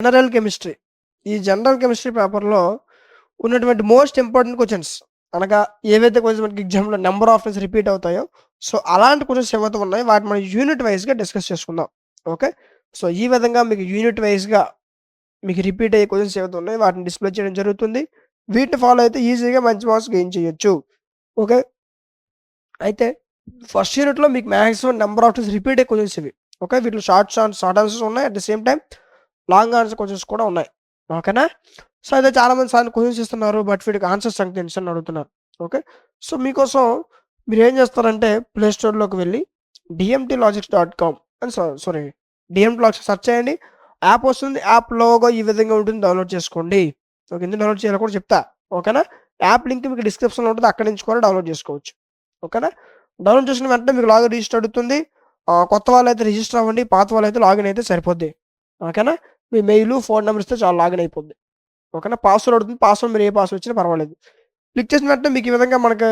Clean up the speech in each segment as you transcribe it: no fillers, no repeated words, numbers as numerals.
General chemistry. ఈ general chemistry పేపర్‌లో ఉన్నటువంటి మోస్ట్ ఇంపార్టెంట్ క్వెషన్స్ అనగా ఏవైతే క్వెషన్స్ మనకి ఎగ్జామ్‌లో నంబర్ ఆఫ్ టైమ్స్ రిపీట్ అవుతాయో, సో, అలాంటి క్వెషన్స్ ఏవైతే ఉన్నాయో వాటిని మనం యూనిట్ వైస్‌గా డిస్కస్ చేసుకుందాం. ఓకే. సో, ఈ విధంగా మీకు యూనిట్ వైస్‌గా మీకు రిపీట్ అయ్యే క్వెషన్స్ ఏవైతే ఉన్నాయో వాటిని డిస్ప్లే చేయడం జరుగుతుంది. వీటిని ఫాలో అయితే ఈజీగా మంచి మార్క్స్ గెయిన్ చేయొచ్చు. ఓకే. అయితే ఫస్ట్ యూనిట్‌లో మీకు maximum number of times repeat అయ్యే క్వెషన్స్ ఇవి. ఓకే. వీటిలో షార్ట్ ఆన్సర్స్ ఉన్నాయి. At the same time long answer questions కూడా ఉన్నాయి. ఓకేనా? సో, అయితే చాలామంది సార్లు క్వెషన్స్ ఇస్తున్నారు. బట్ వీటికి ఆన్సర్స్ సంగతి తెలుసా అని అడుగుతున్నారు. ఓకే. సో, మీకోసం మీరేం చేస్తారంటే ప్లే స్టోర్‌లోకి వెళ్లి dmtlogics.com అని సారీ డీఎంటీ లాజిక్స్ సెర్చ్ చేయండి. యాప్ వస్తుంది. యాప్ లోగో ఈ విధంగా ఉంటుంది. డౌన్‌లోడ్ చేసుకోండి. ఓకే. ఎందుకు డౌన్‌లోడ్ చేయాలో కూడా చెప్తా. ఓకేనా? యాప్ లింక్ మీకు డిస్క్రిప్షన్‌లో ఉంటుంది. అక్కడి నుంచి కూడా డౌన్‌లోడ్ చేసుకోవచ్చు. ఓకేనా? డౌన్‌లోడ్ చేసిన వెంటనే మీకు లాగిన్ రిజిస్టర్ అడుగుతుంది. కొత్త వాళ్ళైతే రిజిస్టర్ అవ్వండి. పాత వాళ్ళైతే లాగిన్ అయితే సరిపోద్ది. ఓకేనా? మీ మెయిలు, ఫోన్ నంబర్ ఇస్తే చాలు లాగిన్ అయిపోద్ది. ఓకేనా? పాస్వర్డ్ అడుగుతుంది. పాస్వర్డ్ మీరు ఏ పాస్వర్డ్ ఇచ్చినా పర్వాలేదు. క్లిక్ చేసిన వెంటనే మీకు ఈ విధంగా మనకి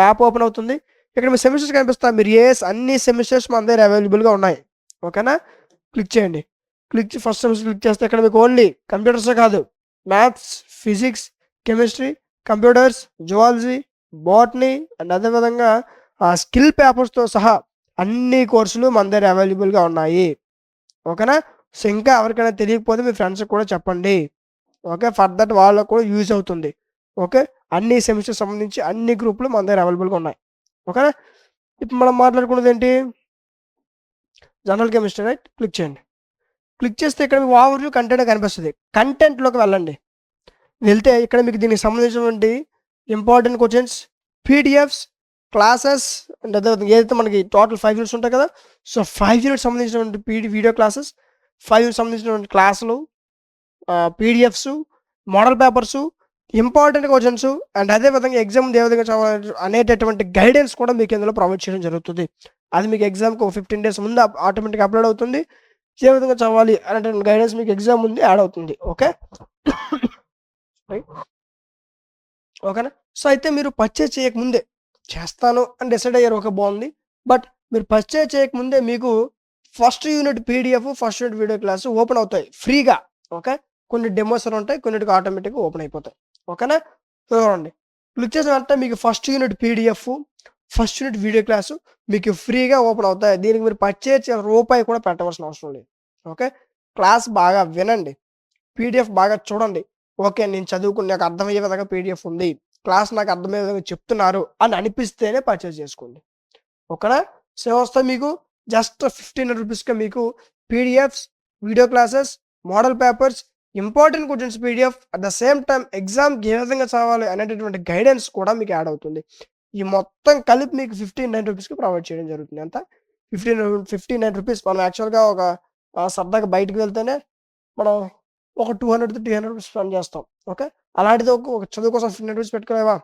యాప్ ఓపెన్ అవుతుంది. ఇక్కడ మీ సెమిస్టర్స్ కనిపిస్తాయి. మీరు అన్ని సెమిస్టర్స్ మన దగ్గర అవైలబుల్‌గా ఉన్నాయి. ఓకేనా? క్లిక్ చేయండి. ఫస్ట్ సెమిస్టర్ క్లిక్ చేస్తే ఇక్కడ మీకు ఓన్లీ కంప్యూటర్సే కాదు. Maths, physics, chemistry, computers, zoology, botany and అదే విధంగా స్కిల్ పేపర్స్‌తో సహా అన్ని కోర్సులు మన దగ్గర అవైలబుల్‌గా ఉన్నాయి. ఓకేనా? సో, ఇంకా ఎవరికైనా తెలియకపోతే మీ ఫ్రెండ్స్‌కి కూడా చెప్పండి. ఓకే. ఫర్ దట్ వాళ్ళకి కూడా యూజ్ అవుతుంది. ఓకే. అన్ని సెమిస్టర్స్ సంబంధించి అన్ని గ్రూప్‌లు మన దగ్గర అవైలబుల్‌గా ఉన్నాయి. ఓకేనా? ఇప్పుడు మనం మాట్లాడుకున్నదేంటి? General chemistry right? క్లిక్ చేయండి. క్లిక్ చేస్తే ఇక్కడ మీకు ఓవర్‌వ్యూ కంటెంట్ కనిపిస్తది. కంటెంట్‌లోకి వెళ్ళండి. వెళ్తే ఇక్కడ మీకు దీనికి సంబంధించినటువంటి important questions, PDFs, classes and అదే విధంగా ఏదైతే మనకి టోటల్ 5 యూనిట్స్ ఉంటాయి కదా! సో, 5 యూనిట్స్ సంబంధించినటువంటి వీడియో క్లాసెస్, 5 యూనిట్స్ సంబంధించినటువంటి క్లాసులు, PDFs, model papers, important questions and అదే విధంగా ఎగ్జామ్ ముందు ఏ విధంగా చదవాలి అనేటటువంటి గైడెన్స్ కూడా మీకు ఇందులో ప్రొవైడ్ చేయడం జరుగుతుంది. అది మీకు ఎగ్జామ్‌కి ఒక 15 డేస్ ముందు ఆటోమేటిక్‌గా అప్‌లోడ్ అవుతుంది. ఏ విధంగా చదవాలి అనేటువంటి గైడెన్స్ మీకు ఎగ్జామ్ ముందు యాడ్ అవుతుంది. ఓకే. రైట్. ఓకేనా? సో, అయితే మీరు పర్చేజ్ చేయకముందే చేస్తాను అని డిసైడ్ అయ్యారు. ఓకే. బావుంది. బట్ మీరు పర్చేజ్ చేయకముందే మీకు first unit PDF, first unit video class open అవుతాయి ఫ్రీగా. ఓకే. కొన్ని డెమోస్ అని ఉంటాయి. కొన్నిటికి ఆటోమేటిక్‌గా ఓపెన్ అయిపోతాయి. ఓకేనా? చూడండి. క్లిక్ చేసిన వెంటనే మీకు first unit PDF, first unit video class మీకు ఫ్రీగా ఓపెన్ అవుతాయి. దీనికి మీరు పర్చేజ్ రూపాయి కూడా పెట్టవలసిన అవసరం లేదు. ఓకే. క్లాస్ బాగా వినండి. పీడిఎఫ్ బాగా చూడండి. ఓకే. నేను చదువుకుని నాకు అర్థమయ్యే విధంగా పీడిఎఫ్ ఉంది. క్లాస్ నాకు అర్థమయ్యే విధంగా చెప్తున్నారు అని అనిపిస్తేనే పర్చేజ్ చేసుకోండి. ఓకేనా? సో, వస్తే మీకు జస్ట్ రూ. 1500కే మీకు PDFs, video classes, model papers, important questions PDF at the same time ఎగ్జామ్‌కి ఏ విధంగా చదవాలి అనేటటువంటి గైడెన్స్ కూడా మీకు యాడ్ అవుతుంది. ఈ మొత్తం కలిపి మీకు రూ. 15,900కి ప్రొవైడ్ చేయడం జరుగుతుంది. ఎంత? రూ. 15,900 మనం యాక్చువల్‌గా ఒక సరదాగా బయటికి వెళ్తేనే మనం ఒక 200-300 స్పెండ్ చేస్తాం. ఓకే. అలాంటిది ఒక చదువు కోసం 1500 పెట్టుకోలేమా?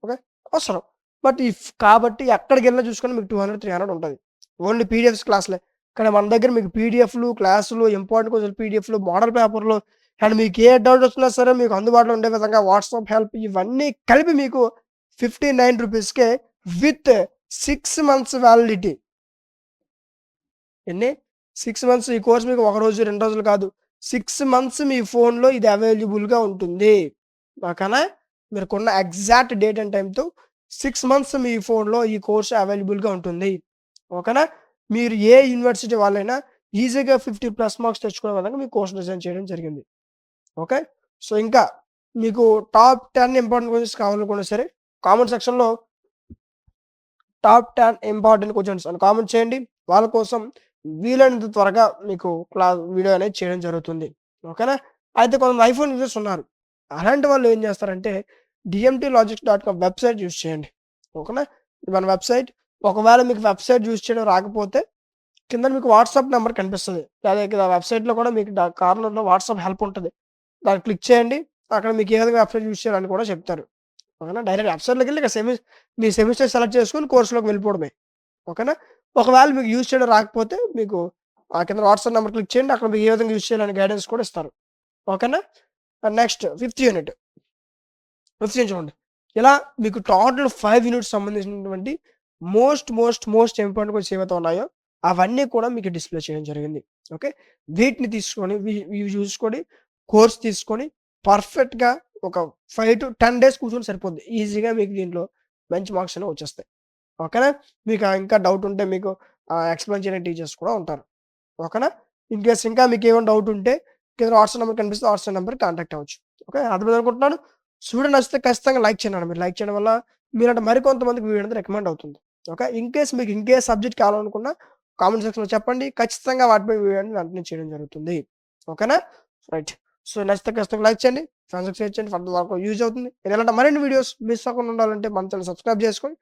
ఓకే. అవసరం. బట్ కాబట్టి ఎక్కడికెళ్ళినా చూసుకొని మీకు 200, 300 ఉంటది. ఓన్లీ పీడిఎఫ్స్ క్లాస్‌లే. కానీ మన దగ్గర మీకు పీడిఎఫ్‌లు, క్లాసులు, ఇంపార్టెంట్ క్వెషన్ పీడిఎఫ్‌లు, మోడల్ పేపర్‌లు అండ్ మీకు ఏ డౌట్ వచ్చినా సరే మీకు అందుబాటులో ఉండే విధంగా వాట్సాప్ హెల్ప్ ఇవన్నీ కలిపి మీకు రూ. 59కే విత్ 6 మంత్స్ వాలిడిటీ. ఎన్ని? 6 మంత్స్ ఈ కోర్స్ మీకు ఒక రోజు, 2 రోజులు కాదు. 6 మంత్స్ మీ ఫోన్‌లో ఇది అవైలబుల్‌గా ఉంటుంది. ఓకేనా? మీరుకున్న ఎగ్జాక్ట్ డేట్ అండ్ టైమ్‌తో 6 మంత్స్ మీ ఫోన్‌లో ఈ కోర్స్ అవైలబుల్‌గా ఉంటుంది. ఓకేనా? మీరు ఏ యూనివర్సిటీ వాళ్ళైనా ఈజీగా 50+ మార్క్స్ తెచ్చుకునే విధంగా మీ కోర్స్ డిజైన్ చేయడం జరిగింది. ఓకే. సో, ఇంకా మీకు టాప్ 10 ఇంపార్టెంట్ క్వెషన్స్ కావాలనుకున్నా సరే కామెంట్ సెక్షన్‌లో టాప్ 10 ఇంపార్టెంట్ క్వెషన్స్ అని కామెంట్ చేయండి. వాళ్ళ కోసం వీలైనంత త్వరగా మీకు వీడియో అనేది చేయడం జరుగుతుంది. ఓకేనా? అయితే కొంతమంది ఐఫోన్ యూజర్స్ ఉన్నారు. అలాంటి వాళ్ళు ఏం చేస్తారంటే dmtlogics.com వెబ్‌సైట్ యూజ్ చేయండి. ఓకేనా? ఇది మన వెబ్‌సైట్. ఒకవేళ మీకు వెబ్‌సైట్ యూజ్ చేయడం రాకపోతే కింద మీకు వాట్సాప్ నంబర్ కనిపిస్తది. లేదా ఇక్కడ వెబ్‌సైట్‌లో కూడా మీకు కార్నర్‌లో వాట్సాప్ హెల్ప్ ఉంటది. దాన్ని క్లిక్ చేయండి. అక్కడ మీకు ఏ విధంగా వెబ్‌సైట్ యూజ్ చేయాలని కూడా చెప్తారు. ఓకేనా? డైరెక్ట్ వెబ్‌సైట్‌లోకెళ్ళి ఇక మీ సెమిస్టర్ సెలెక్ట్ చేసుకొని కోర్స్‌లోకి వెళ్ళిపోవడమే. ఓకేనా? ఒకవేళ మీకు యూజ్ చేయడం రాకపోతే మీకు కింద వాట్సాప్ నంబర్ క్లిక్ చేయండి. అక్కడ మీకు ఏ విధంగా యూజ్ చేయాలని గైడెన్స్ కూడా ఇస్తారు. ఓకేనా? Next fifth unit. చూడండి. ఇలా మీకు టోటల్ 5 యూనిట్స్ సంబంధించినటువంటి మోస్ట్ ఇంపార్టెంట్ క్వెషన్స్ ఏవైతే ఉన్నాయో అవన్నీ కూడా మీకు డిస్‌ప్లే చేయడం జరిగింది. ఓకే. వీటిని తీసుకొని ఇవి చూసుకొని కోర్స్ తీసుకొని పర్ఫెక్ట్‌గా ఒక 5-10 డేస్ కూర్చొని సరిపోద్ది. ఈజీగా మీకు దీంట్లో మంచి మార్క్స్ అనేవి వచ్చేస్తాయి. ఓకేనా? మీకు ఇంకా డౌట్ ఉంటే మీకు ఎక్స్‌ప్లెయిన్ చేయడానికి టీచర్స్ కూడా ఉంటారు. ఓకేనా? ఇన్‌కేస్ ఇంకా మీకేమైనా డౌట్ ఉంటే కింద వాట్సాప్ నంబర్ కనిపిస్తే వాట్సాప్ నంబర్‌కి కాంటాక్ట్ అవ్వచ్చు. ఓకే. అర్థమైంది అనుకుంటున్నాను. వీడియో నచ్చితే ఖచ్చితంగా లైక్ చేయండి. మీరు లైక్ చేయడం వల్ల మీలాంటి మరికొంతమందికి వీడియో అనేది రికమెండ్ అవుతుంది. ఓకే. మీకు ఇంకేస్ సబ్జెక్ట్ కావాలనుకున్నా కామెంట్ సెక్షన్‌లో చెప్పండి. ఖచ్చితంగా వాటిపై వీడియో అనేది వెంటనే చేయడం జరుగుతుంది. ఓకేనా? రైట్. సో, నచ్చితే ఖచ్చితంగా లైక్ చేయండి. ఫ్రెండ్స్‌కి షేర్ చేయండి. ఫర్దర్ వాళ్ళకి యూజ్ అవుతుంది. ఇలాంటి మరిన్ని వీడియోస్ మిస్ అవ్వకుండా ఉండాలంటే మన ఛానెల్ సబ్స్క్రైబ్ చేసుకోండి.